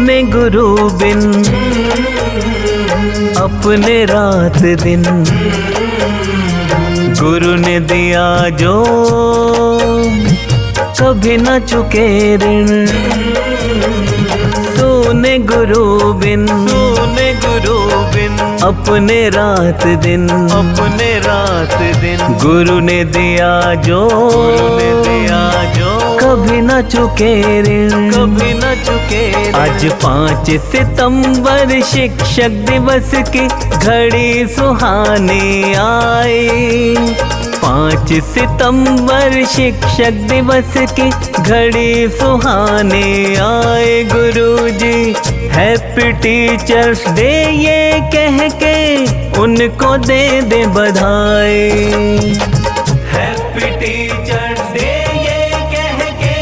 सोने गुरु बिन अपने रात दिन, गुरु ने दिया जो कभी न चुके ऋण। सोने गुरु बिन अपने रात दिन, गुरु ने दिया जो कभी न चुके ऋण। आज 5 सितंबर शिक्षक दिवस की घड़ी सुहानी आई। 5 सितंबर शिक्षक दिवस की घड़ी सुहानी आए। गुरुजी हैप्पी टीचर्स डे ये कह के उनको दे दे बधाई। हैप्पी टीचर्स डे ये कह के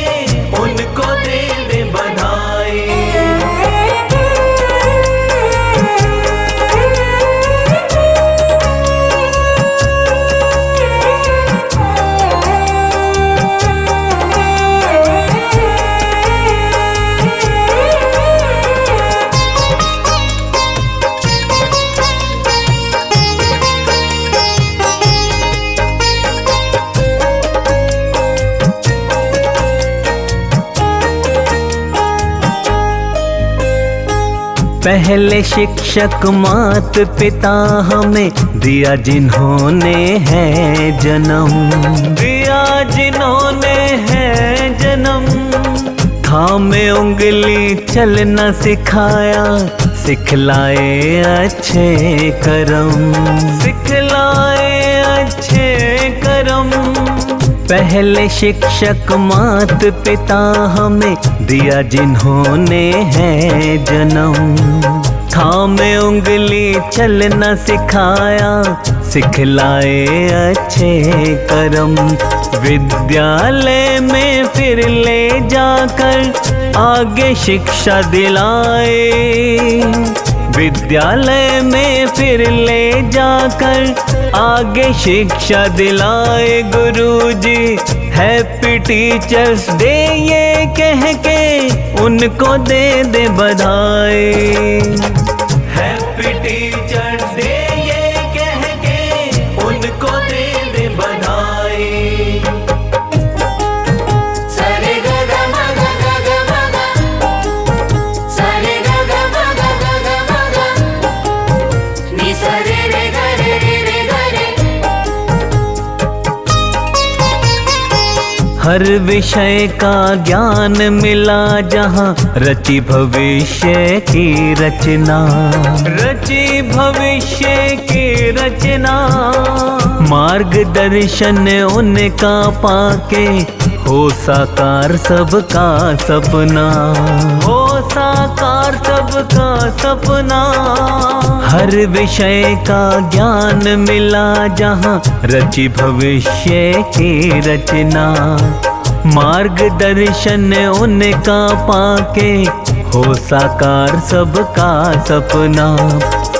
उनको दे दे बधाई। पहले शिक्षक मात पिता हमें दिया जिन्होंने है जन्म, थामे उंगली चलना सिखाया, सिखलाए अच्छे कर्म। पहले शिक्षक मात पिता हमें दिया जिन्होंने है जन्म, थामे उंगली चलना सिखाया, सिखलाए अच्छे कर्म। विद्यालय में फिर ले जाकर आगे शिक्षा दिलाए, विद्यालय में फिर ले जाकर आगे शिक्षा दिलाए। गुरुजी हैप्पी टीचर्स डे ये कह के उनको दे दे बधाई। हैप्पी टीचर्स डे ये कह के उनको दे दे बधाई। हर विषय का ज्ञान मिला जहाँ रची भविष्य की रचना, मार्गदर्शन उनका पाके हो साकार सबका सपना, हर विषय का ज्ञान मिला जहाँ रची भविष्य की रचना, मार्गदर्शन उनका पाके हो साकार सबका सपना।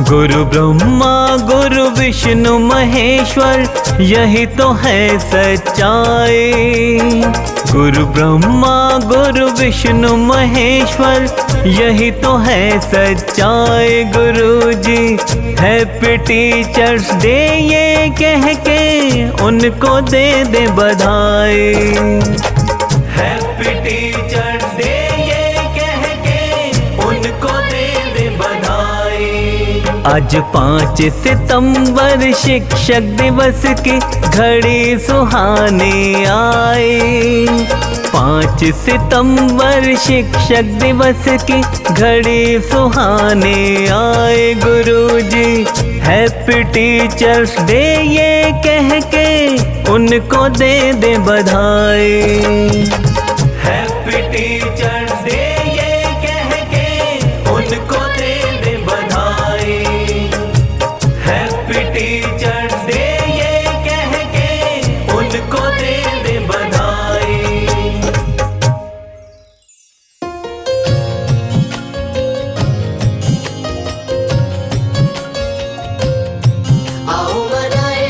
गुरु ब्रह्मा गुरु विष्णु महेश्वर यही तो है सच्चाई। गुरु ब्रह्मा गुरु विष्णु महेश्वर यही तो है सच्चाई। गुरुजी हैप्पी टीचर्स डे ये कह के उनको दे दे बधाई। हैप्पी टीचर्स डे ये कह के उनको दे दे बधाई। आज 5 सितंबर शिक्षक दिवस की घड़ी सुहानी आई। 5 सितंबर शिक्षक दिवस की घड़ी सुहानी आए। गुरुजी हैप्पी टीचर्स डे ये कह के उनको दे दे बधाई। हैप्पी टीचर्स डे ये कह के उनको दे दे बधाई। हैप्पी टीचर्स डे ये कह के उनको दे दे बधाई। आओ मनाए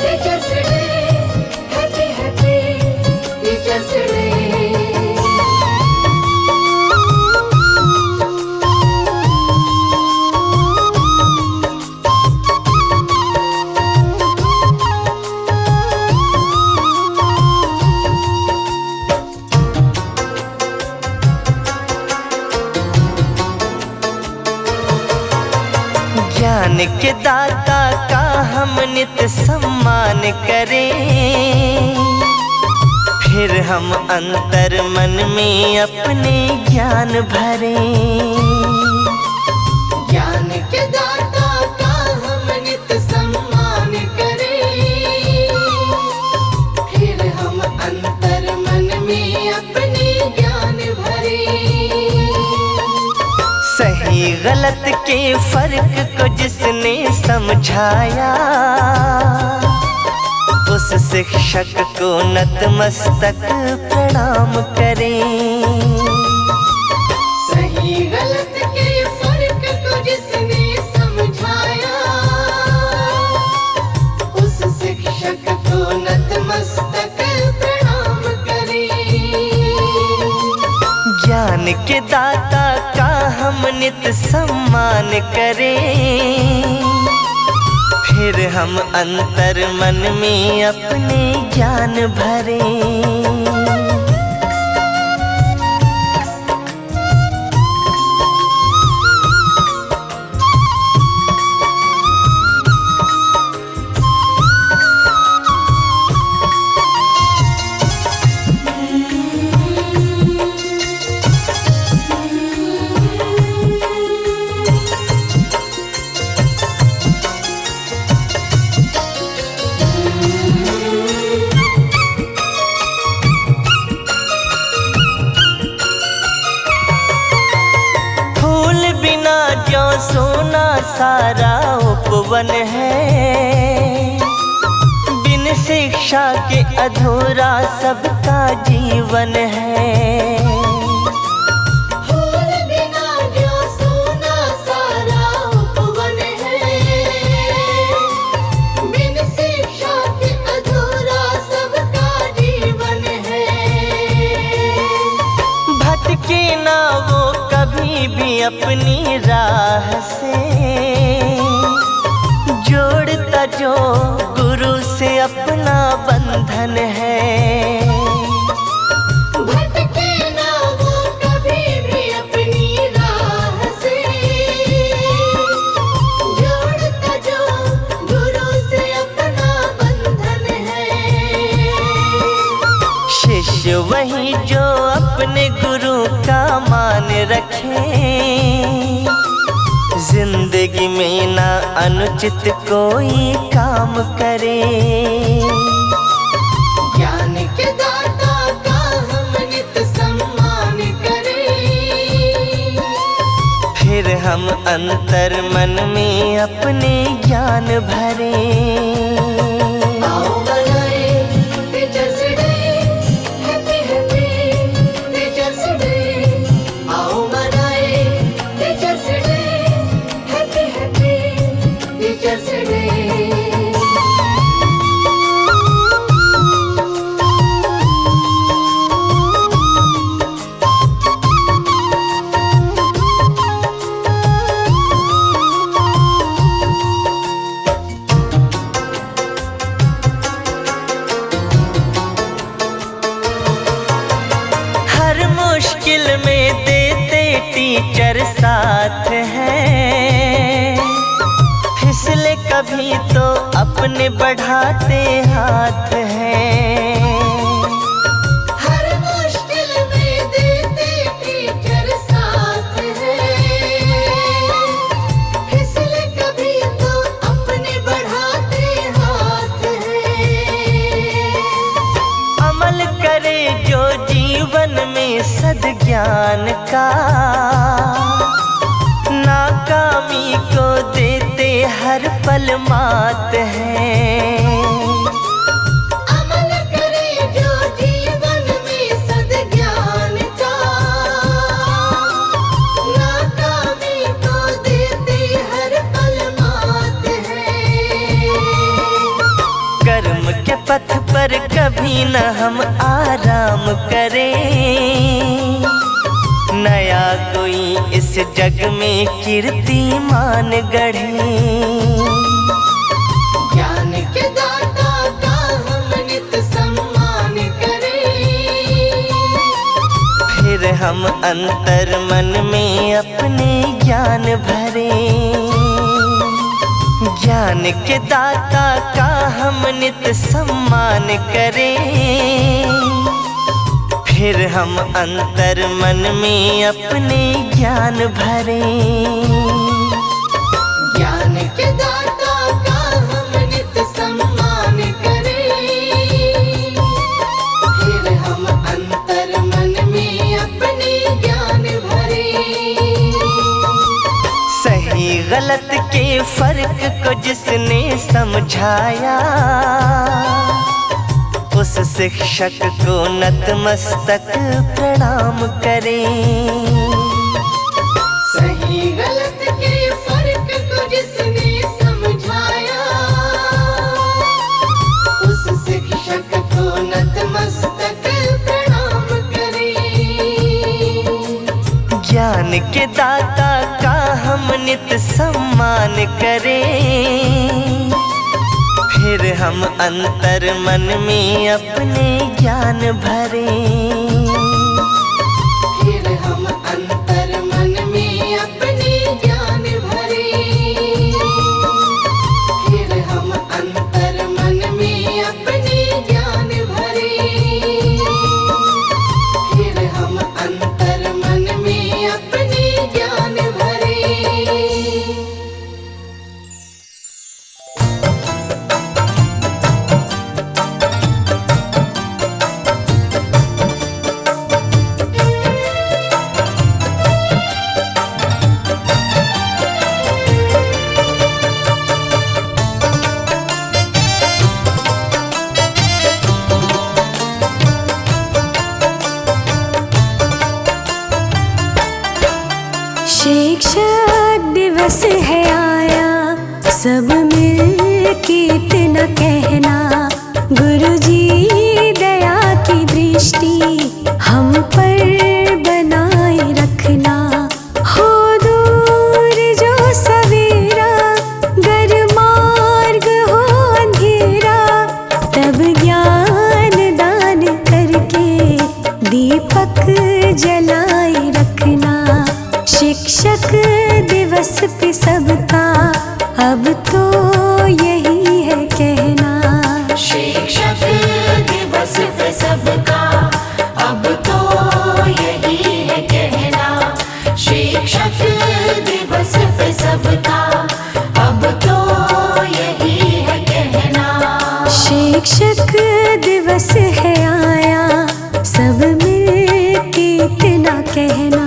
teachers day, happy happy teachers day. ज्ञान के दाता का हम नित सम्मान करें, फिर हम अंतर मन में अपने ज्ञान भरें। ज्ञान के दाता का हम नित सम्मान करें, फिर हम अंतर मन में अपने ज्ञान भरें। सही गलत के फर्क को जिसने समझाया, उस शिक्षक को नतमस्तक प्रणाम करें। सही गलत के फर्क को जिसने समझाया, उस शिक्षक को नतमस्तक प्रणाम करें। ज्ञान के दाता का हम नित सम्मान करें, फिर हम अंतर मन में अपने ज्ञान भरें। सोना सारा उपवन है, बिन शिक्षा के अधूरा सबका जीवन है। फूल बिना जो सोना सारा उपवन है, बिन शिक्षा के अधूरा सबका जीवन है। भटके ना वो कभी भी अपनी राह से, जोड़ता जो गुरु से अपना बंधन है। भटके ना वो कभी भी अपनी राह से, जोड़ता जो गुरु से अपना बंधन है। शिष्य वही जो अपने गुरु का मान रखे, जिंदगी में ना अनुचित कोई काम करे। ज्ञान के दाता का हम नित सम्मान करें, फिर हम अंतर मन में अपने ज्ञान भरें। आओ मनाए teachers day, happy happy teachers day. आओ मनाए teachers day, happy happy teachers day. हर मुश्किल में देते टीचर साथ हैं, फिसले कभी तो अपने बढ़ाते हाथ हैं। हर मुश्किल में देते टीचर साथ हैं, फिसले कभी तो अपने बढ़ाते हाथ हैं। अमल करे जो जीवन में सद्ज्ञान का, नाकामी को देते हर पल मात है। अमल करे जो जीवन में सद्ज्ञान का, नाकामी को देते हर पल मात है। कर्म के पथ पर कभी न हम आराम करें, नया कोई इस जग में कीर्तिमान गढ़े। ज्ञान के दाता का हम नित सम्मान करें, फिर हम अंतर मन में अपने ज्ञान भरें। ज्ञान के दाता का हम नित सम्मान करें, फिर हम अंतर मन में अपने ज्ञान भरें। ज्ञान के दाता का हम नित सम्मान करें, फिर हम अंतर मन में अपने ज्ञान भरें। सही गलत के फर्क को जिसने समझाया, उस शिक्षक को नतमस्तक प्रणाम करें। सही गलत के फर्क को जिसने समझाया, उस शिक्षक को नतमस्तक प्रणाम करें। ज्ञान के दाता का हम नित सम्मान करें, फिर हम अंतर मन में अपने ज्ञान भरें। फिर हम अंतर मन में अपने ज्ञान भरें। फिर हम अंतर मन में अपने ज्ञान भरें। फिर हम अंतर मन में अपने ज्ञान भरें। शिक्षक दिवस है आया, सब मिल के इतना कहना। गुरुजी दया की दृष्टि हम पर बनाए रखना। हो दूर जो सवेरा, गर मार्ग हो अंधेरा, तब ज्ञान दान करके दीपक जलाए रखना। शिक्षक दिवस पे सबका अब तो यही है कहना। शिक्षक दिवस पे सबका अब तो यही है कहना। शिक्षक दिवस पे सबका अब तो यही है कहना। शिक्षक दिवस है आया, सब मिल के इतना कहना।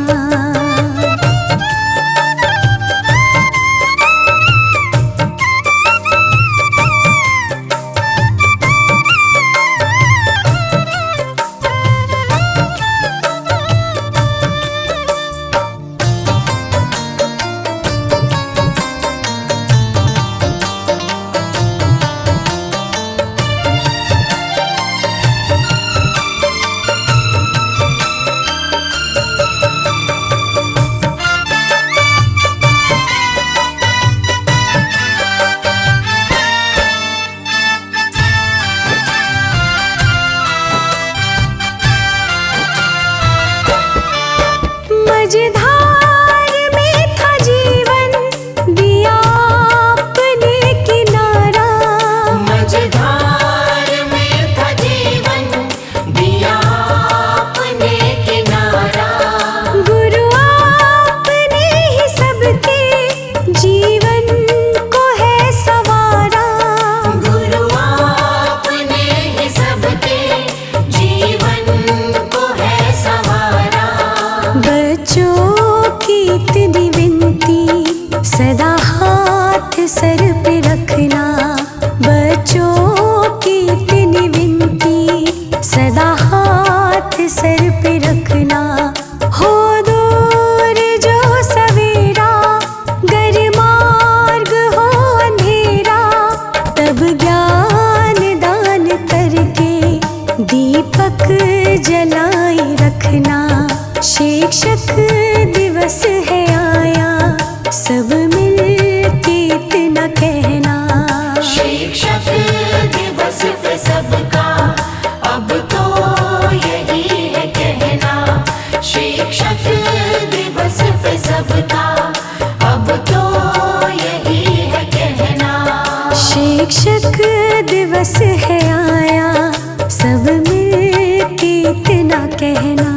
मझधार में था जीवन, दिया अपने किनारा। मझधार में था जीवन, दिया अपने किनारा। गुरु आपने ही सबके जीवन को है सवारा। गुरु आपने ही सबके जीवन को है सवारा। बच्चों की इतनी विनती, सदा हाथ सर पे रखना। बच्चों की इतनी विनती, सदा हाथ सर पे रखना। हो दूर जो सवेरा, गर मार्ग हो अंधेरा, तब ज्ञान दान करके दीपक जलाए रखना। शिक्षक दिवस है आया, सब मिल के इतना कहना। शिक्षक दिवस पे सबका अब तो यही है कहना। शिक्षक दिवस पे सबका अब तो यही है कहना। दिवस है आया, सब मिल के इतना कहना।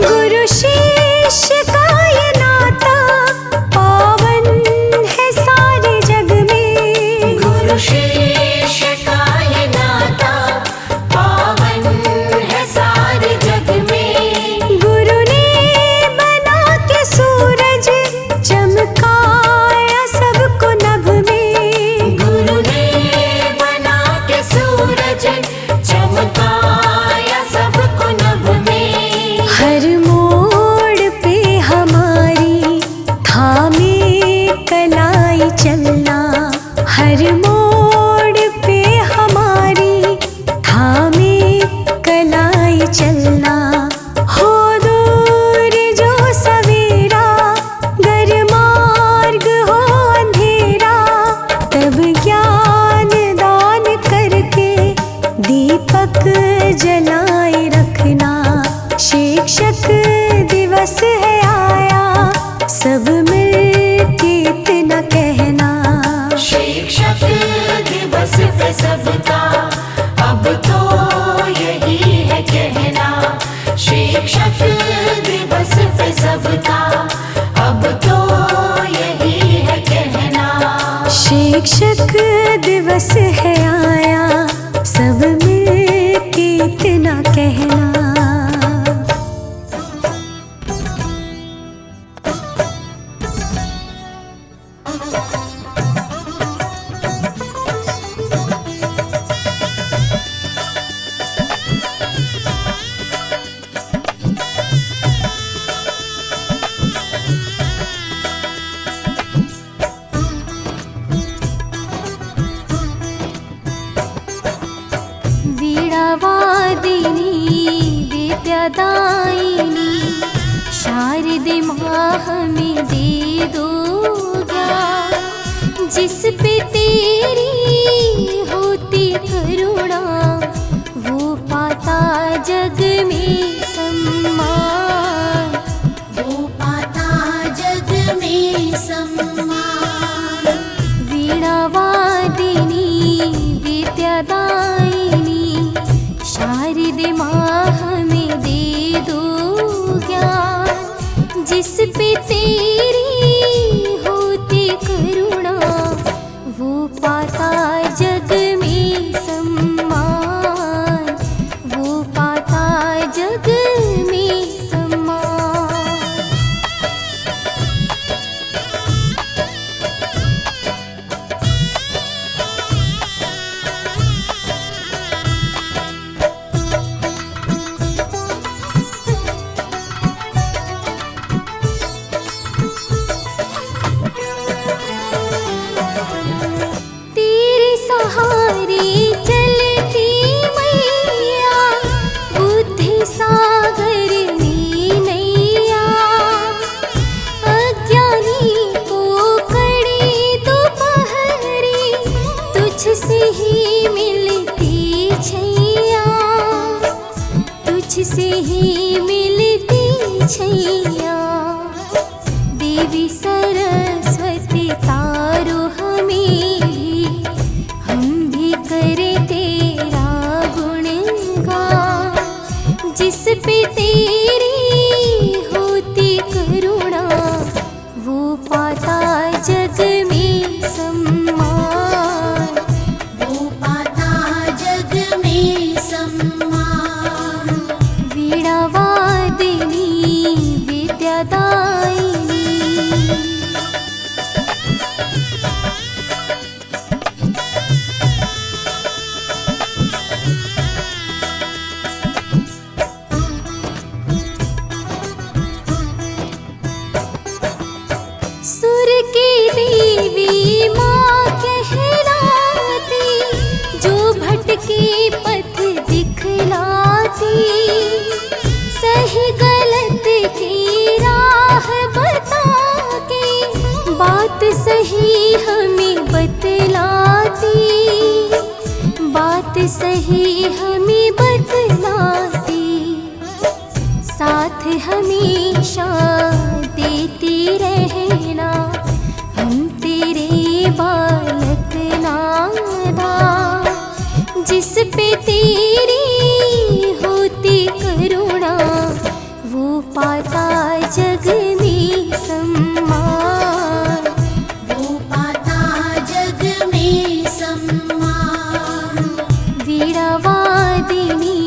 गुरु शिष्य का ये नाता पावन है सारे जग में। गुरु शिष्य का ये नाता पावन है सारे जग में। गुरु ने बना के सूरज चमकाया सबको नभ में। गुरु ने बना के सूरज चमकाया सबको नभ में। हर मोड़ पे हमारी थामे कलाई चलना, हर मोड़ पे हमारी थामे कलाई चलना। हो दूर जो सवेरा, गर मार्ग हो अंधेरा, तब ज्ञान दान करके दीपक जलाए रखना। शिक्षक दिवस है आया, सब मिल के इतना कहना। शिक्षक दिवस पे सबका अब तो यही है कहना। शिक्षक दिवस पे सबका अब तो यही है कहना। शिक्षक दिवस है आया, सब मिल के इतना कहना। वीणावादिनी विद्यादायिनी शारदे माँ हमें दे दो ज्ञान। जिस पे तेरी होती करुणा, वो पाता जग में सम्मान। वो पाता जग में सम्मान। वीणावादिनी विद्यादायिनी शारदे माँ हमें दे दो ज्ञान। जिस पे तेरी होती करुणा, वो पाता जग में सम्मान। वो पाता जग में सम्मान। तेरे सहारे चलती मैया, बुद्धि सागर में नैया। अज्ञानी को कड़ी दोपहरी, तुझसे ही मिलती छैया। तुझसे ही मिलती छैया। देवी सरस्वती तारो हमें भी, हम भी करें तेरा गुणगान। जिस पे तेरी होती करुणा, वो पाता जग में सम्मान। वो पाता सही हमें बतलाती, साथ हमेशा देती रहना, हम तेरे बालक नादा। जिस पे तेरी होती करुणा, वो पाता जग में सम्मान, वो पाता जग में सम्मान। वीणा वादिनी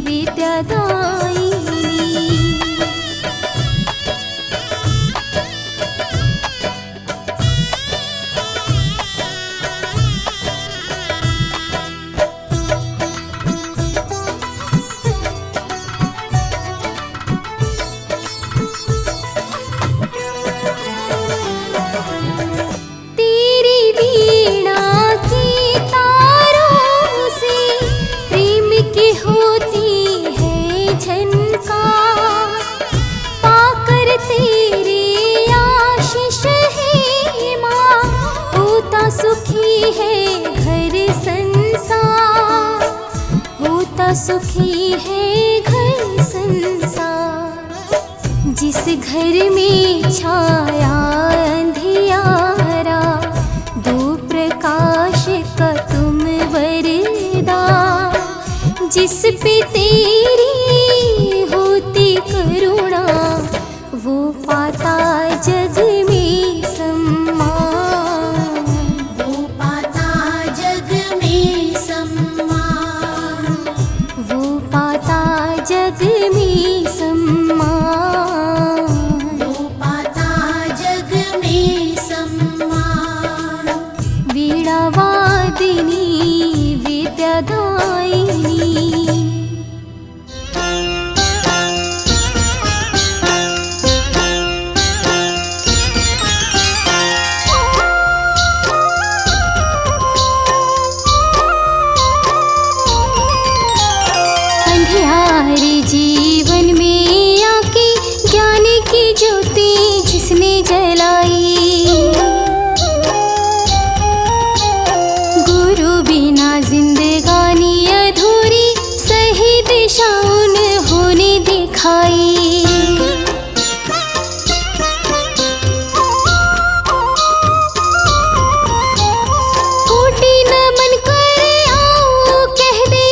विद्यादायिनी। तेरी वीणा की तारों से प्रेम की होती है झनकार, पाकर तेरी आशीष है माँ, होता सुखी है घर संसार, होता सुखी है घर संसार। जिस घर में छाया अंधियारा, दो प्रकाश का तुम वरदान। जिस पे तेरी होती करुणा, वो पाता जग में सम्मान, वो पाता जग में सम्मान। वो पाता जग में सम्मान। वो पाता जग में सम्मान। वीणा वादिनी विद्यादायिनी। अंधियारे जीवन में आके ज्ञान की ज्योति जिसने जलाई, गुरु बिना जिंदगानी अधूरी, सही दिशा उन्होंने दिखाई। कोटि नमन कर आओ कह दे,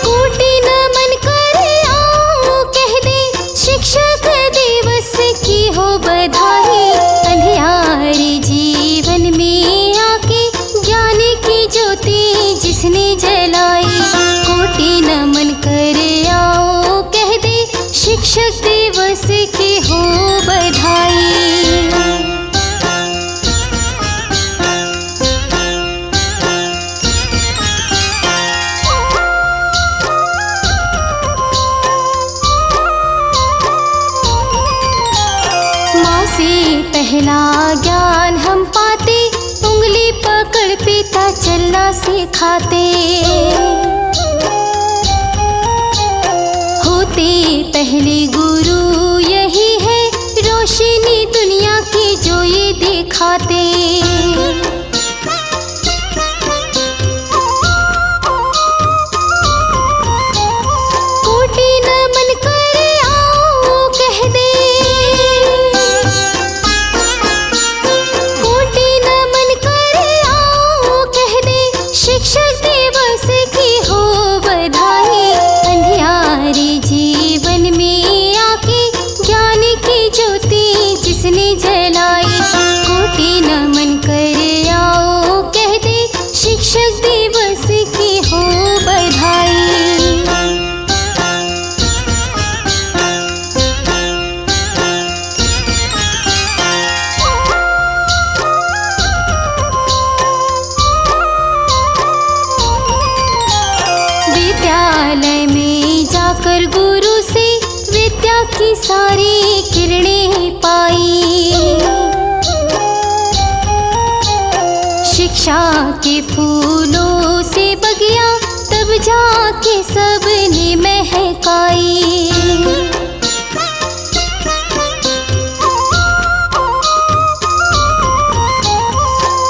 कोटि नमन कर आओ कह दे, शिक्षक दिवस की हो बधाई। अंधियारे जीवन में आके ज्ञान की ज्योति जिसने जलाई, कोटि नमन कर आओ कह दे, शिक्षक दिवस की हो बधाई। माँ से पहला ज्ञान हम पाते, उंगली पकड़ पिता चलना सिखाते। होते पहले गुरु यही है, रोशनी दुनिया की जो ये दिखाते। कोटि नमन कर आओ कह दे, कोटि नमन कर आओ कह दे, शिक्षक दिवस की हो बधाई। अंधियारे जीवन में आके ज्ञान की ज्योति जिसने जलाई, कोटि नमन कर आओ कह दे, शिक्षक दिवस की हो बधाई। विद्यालय में जाकर गुरु से विद्या की सारी किरणें पाई, शिक्षा के फूलों से बगिया तब जाके सबने महकाई।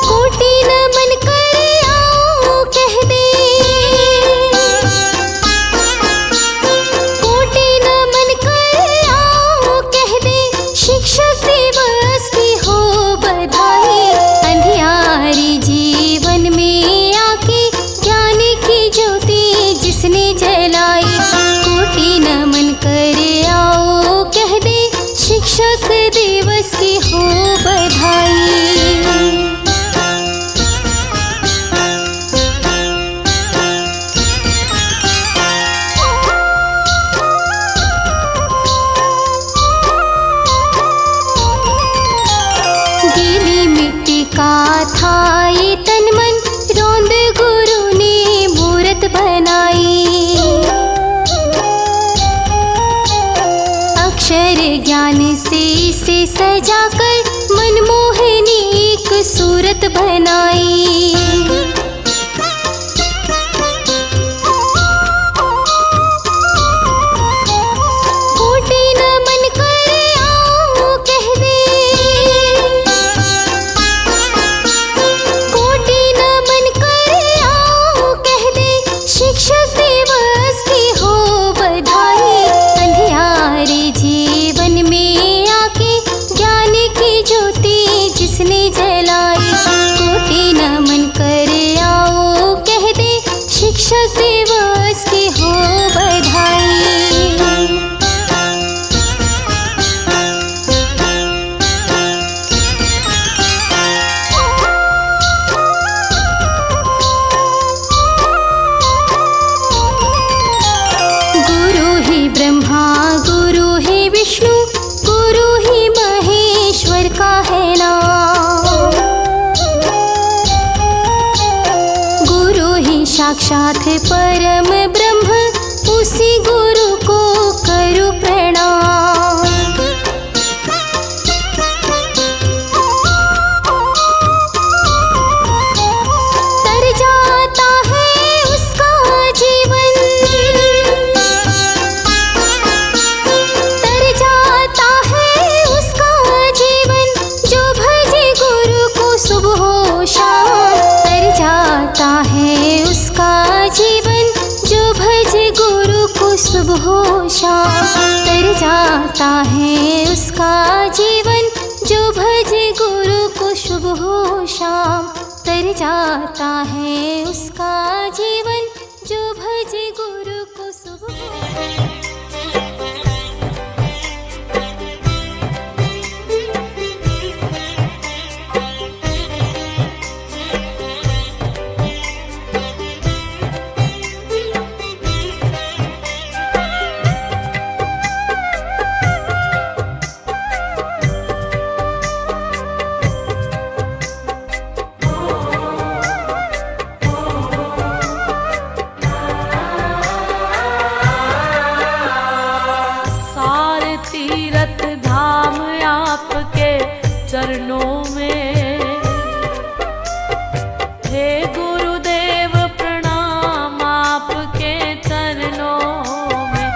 कोटि नमन का था ये तन मन, रोंद गुरु ने मूरत बनाई। अक्षर ज्ञान से इसे सजाकर मनमोहनी एक सूरत बनाई। कोटि नमन कर आओ कह दे, कोटि नमन कर आओ कह दे, शिक्षक दिवस की हो बधाई। अंधियारे जीवन में आके ज्ञान की ज्योति जिसने जलाई, कोटि नमन कर आओ कह दे, शिक्षक दिवस की हो बधाई। गुरु ही ब्रह्मा, गुरु ही विष्णु, गुरु ही महेश्वर का है नाम। गुरु ही साक्षात परम ब्रह्म, उसी गुरु को करूं प्रणाम। तर जाता है उसका जीवन, तर जाता है उसका जीवन, जो भजे गुरु को सुबह हो शाम। तर जाता है उसका जीवन, जो भजे गुरु को सुबह हो शाम। तर जाता है उसका जीवन, जो भजे गुरु को सुबह हो शाम। तर जाता है उसका जीवन, जो भजे गुरु को सुबह हो। चरणों में हे गुरुदेव प्रणाम आपके चरणों में।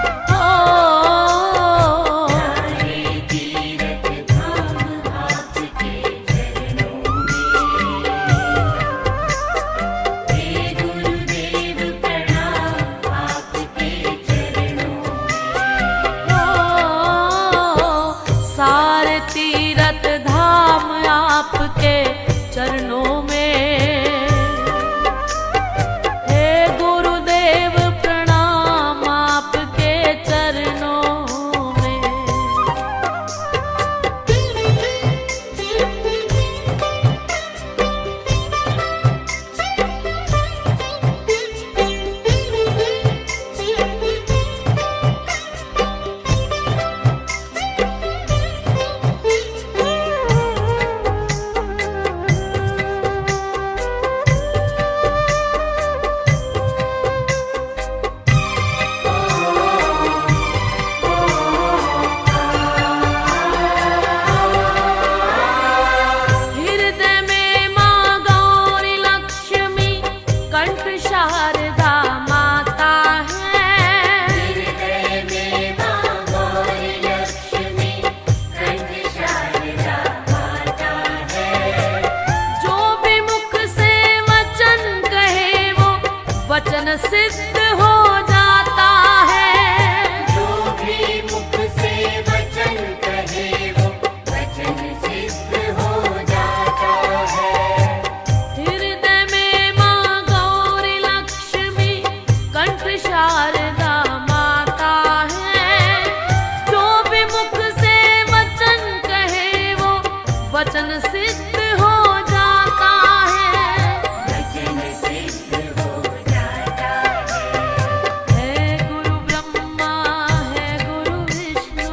सारे तीरथ धाम आपके चरणों में, हे गुरुदेव प्रणाम आपके चरणों में। वचन सिद्ध हो जाता है। जो भी मुख से वचन कहे वो वचन सिद्ध हो जाता है। हृदय में माँ गौरी लक्ष्मी कंठ शारदा माता है। जो भी मुख से वचन कहे वो वचन सिद्ध हो जाता है। वचन सिद्ध हो जाता है गुरु ब्रह्मा है गुरु विष्णु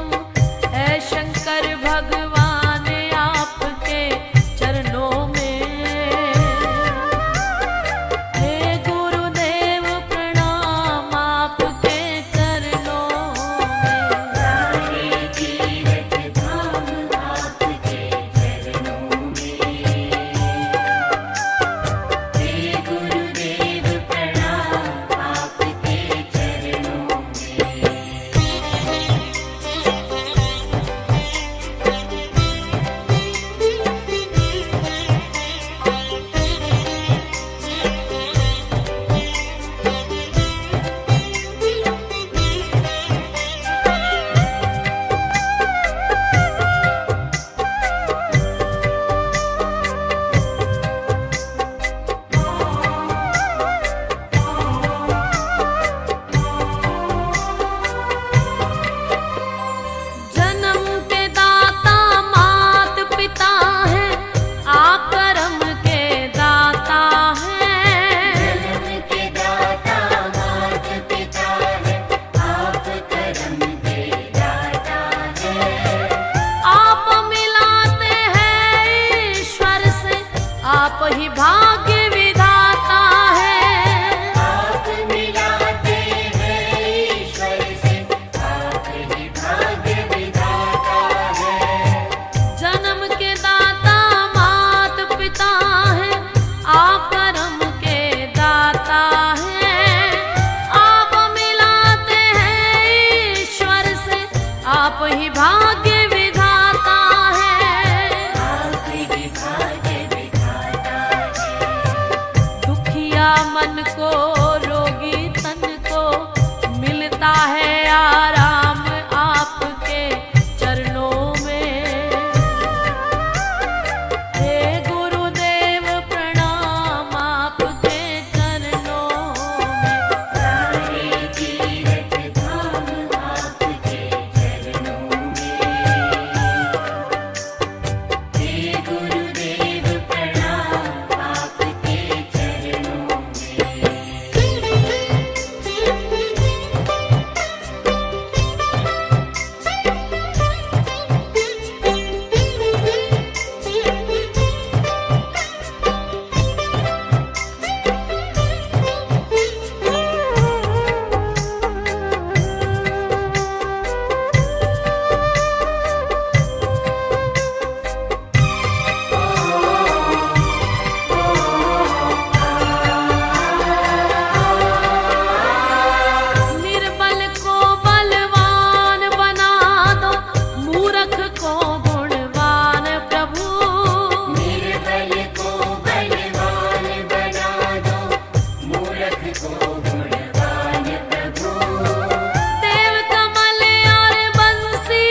है शंकर भगवान आपके चरणों में। ही भाग्य विधाता है। आप मिलाते हैं ईश्वर से, आप ही भाग्य विधाता है। जन्म के दाता मात पिता है, आप कर्म के दाता हैं। आप मिलाते हैं ईश्वर से, आप ही भाग्य विधाता है। आप ही भाग्य विधाता है। दुखिया मन को रोगी तन को मिलता है आराम आपके चरणों में। हे गुरुदेव प्रणाम आपके चरणों में। सारे तीर्थ धाम आपके चरणों में। हे गुरुदेव प्रणाम आपके चरणों में। निर्बल को बलवान बना दो, मूर्ख को गुणवान प्रभु। निर्बल को बलवान बना दो, मूर्ख को गुणवान प्रभु। देव कमल और बंसी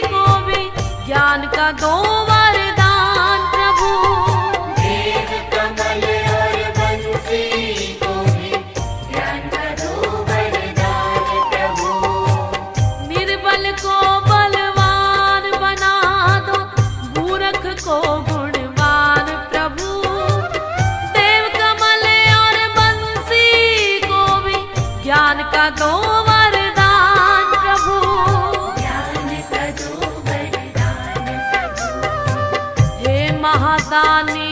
को भी ज्ञान का दो वरदान प्रभु। देव कमल और बंसी को भी ज्ञान का दो वरदान प्रभु। निर्बल को बलवान बना दो, मूर्ख को गुणवान प्रभु। देव कमल और बंसी को भी ज्ञान का दो वरदान प्रभु। ज्ञान का दो वरदान प्रभु। हे महादानी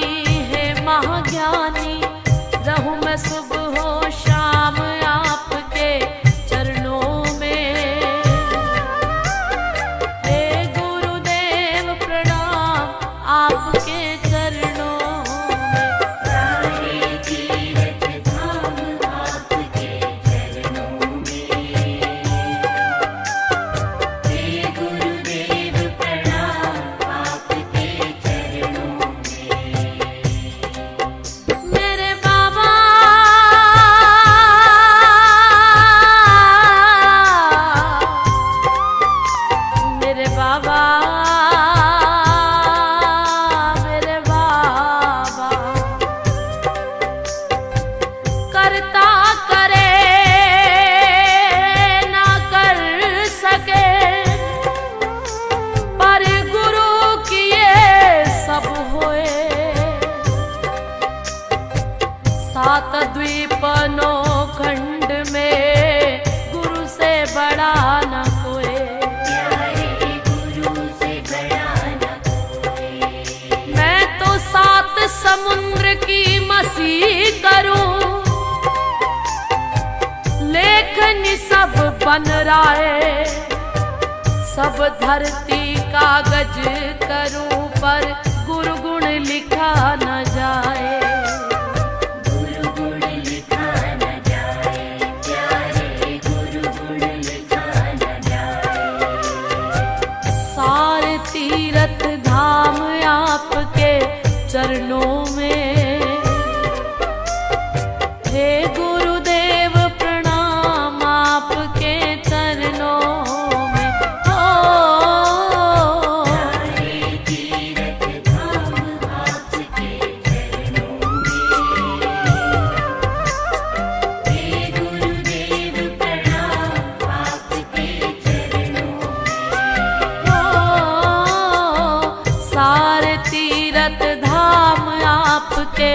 हे महाज्ञानी, रहूं मैं सुबह हो शाम आपके चरणों में। हे गुरुदेव प्रणाम आपके चरणों में। सारे तीर्थ धाम आपके चरणों में। हे गुरुदेव प्रणाम आपके चरणों में। मेरे बाबा मेरे बाबा मेरे बाबा, करता करे ना कर सके, पर गुरु किए सब होए। सात द्वीप नौ खंड में गुरु से बड़ा न कोई। प्यारे गुरु से बड़ा न कोई। मैं तो सात समुद्र की मसीह करूं, लेखन सब बन राए। सब धरती कागज करूं, पर गुरु गुण लिखा न जाए। गुरु गुण लिखा न जाए, प्यारे गुरु गुण लिखा न जाए। सारे तीर्थ धाम आपके चरणों में। हे गुरुदेव प्रणाम आपके चरणों में। सारे तीर्थ धाम आपके चरणों में। हे गुरुदेव प्रणाम आपके चरणों में। सारे तीर्थ धाम आपके